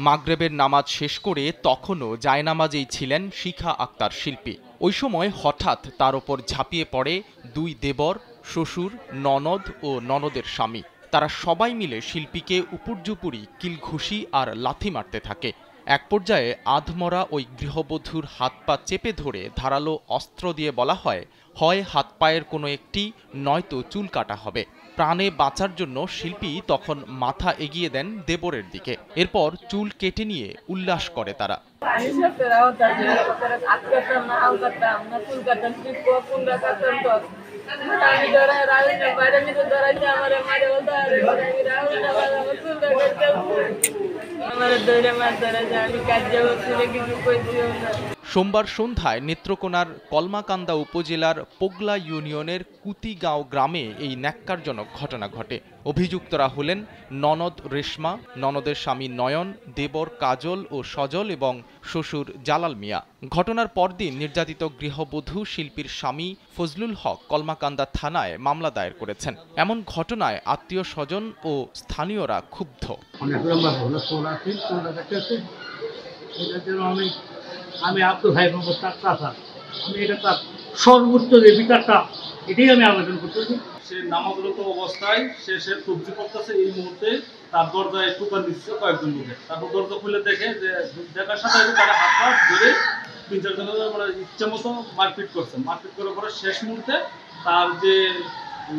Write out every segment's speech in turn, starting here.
মাগরিবের নামাজ শেষ করে তখনও জায়নামাজেই ছিলেন শিখা আক্তার শিল্পী। ওই সময় হঠাৎ তার ওপর ঝাঁপিয়ে পড়ে দুই দেবর, শ্বশুর, ননদ ও ননদের স্বামী। তারা সবাই মিলে শিল্পীকে উপর্যুপুরি কিলঘুষি আর লাথি মারতে থাকে। এক পর্যায়ে আধমরা ওই গৃহবধূর হাত পা চেপে ধরে ধারালো অস্ত্র দিয়ে বলা হয় হাত পায়ের কোনো একটি, নয়তো চুল কাটা হবে। প্রাণে বাঁচার জন্য শিল্পী তখন মাথা এগিয়ে দেন দেবরের দিকে। এরপর চুল কেটে নিয়ে উল্লাস করে তারা। সোমবার সন্ধ্যায় নেত্রকোনার কলমাকান্দা উপজেলার পোগলা ইউনিয়নের কুতিগাঁও গ্রামে এই ন্যাক্কারজনক ঘটনা ঘটে। অভিযুক্তরা হলেন ননদ রেশমা, ননদের স্বামী নয়ন, দেবর কাজল ও সজল এবং শ্বশুর জালাল মিয়া। ঘটনার পরদিন নির্যাতিত গৃহবধূ শিল্পীর স্বামী ফজলুল হক কলমাকান্দা থানায় মামলা দায়ের করেছেন। এমন ঘটনায় আত্মীয় স্বজন ও স্থানীয়রা ক্ষুব্ধ। আমি আব্দুল ভাই আমি এটা তার সর্বোচ্চ যে বিচারটা এটাই আমি আবেদন করতেছি। সে নামাজরত অবস্থায় সে সবজি করতেছে, এই মুহূর্তে তার দরজায় টোকা দিচ্ছে কয়েকজন লোকে। তারপর দরজা খুলে দেখে যে দেখার সাথে তারা হাত পা ধরে 3-4 জন মানে ইচ্ছা মতো মারপিট করছে। মারপিট করার পরে শেষ মুহূর্তে তার যে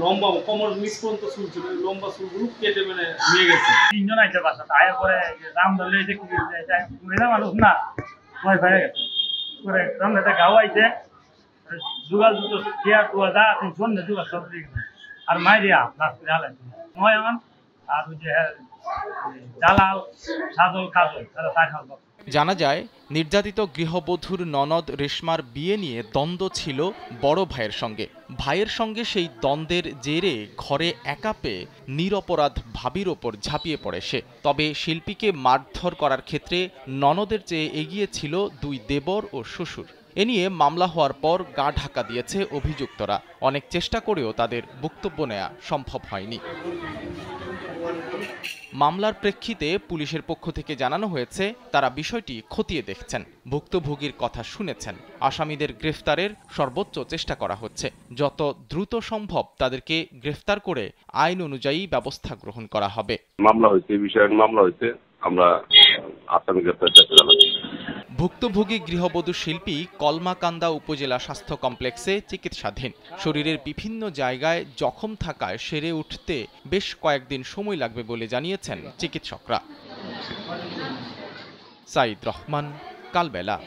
লম্বা কোমর নিচ পর্যন্ত চুল ছিল, লম্বা চুলগুলো কেটে মানে নিয়ে গেছে। 3 জন আইতে বাসা আয়ার পরে রাম ধরলে যে মেয়েরা মানুষ না ভয় ভয়ে গেছে করে রামদাতে গাও আইতে যুগাল দুটো চেয়ার টুয়া যা তুমি সন্ধ্যে যুগাল সব দিয়ে আর মাইরিয়া নাচ করে হালাইছে নয়ন আর ওই যে জালাল সাজল কাজল তারা তাই খাওয়া। জানা যায় নির্যাতিত গৃহবধূর ননদ রেশমার বিয়ে নিয়ে দ্বন্দ্ব ছিল বড় ভাইয়ের সঙ্গে। ভাইয়ের সঙ্গে সেই দ্বন্দ্বের জেরে ঘরে একা পেয়ে নিরপরাধ ভাবির ওপর ঝাঁপিয়ে পড়ে সে। তবে শিল্পীকে মারধর করার ক্ষেত্রে ননদের চেয়ে এগিয়ে ছিল দুই দেবর ও শ্বশুর। এ নিয়ে মামলা হওয়ার পর গা ঢাকা দিয়েছে অভিযুক্তরা। অনেক চেষ্টা করেও তাদের বক্তব্য নেওয়া সম্ভব হয়নি। মামলার প্রেক্ষিতে পুলিশের পক্ষ থেকে জানানো হয়েছে তারা বিষয়টি খতিয়ে দেখছেন, ভুক্তভোগীর কথা শুনেছেন। আসামিদের গ্রেফতারের সর্বোচ্চ চেষ্টা করা হচ্ছে। যত দ্রুত সম্ভব তাদেরকে গ্রেফতার করে আইন অনুযায়ী ব্যবস্থা গ্রহণ করা হবে। মামলা হয়েছে, এই বিষয়ে মামলা হয়েছে, আমরা আসামি গ্রেফতার চেষ্টা চালাচ্ছি। ভুক্তভোগী গৃহবধূ শিল্পী কলমাকান্দা উপজেলা স্বাস্থ্য কমপ্লেক্সে চিকিৎসাধীন। শরীরের বিভিন্ন জায়গায় জখম থাকায় সেরে উঠতে বেশ কয়েকদিন সময় লাগবে বলে জানিয়েছেন চিকিৎসকরা। সাইদ রহমান, কালবেলা।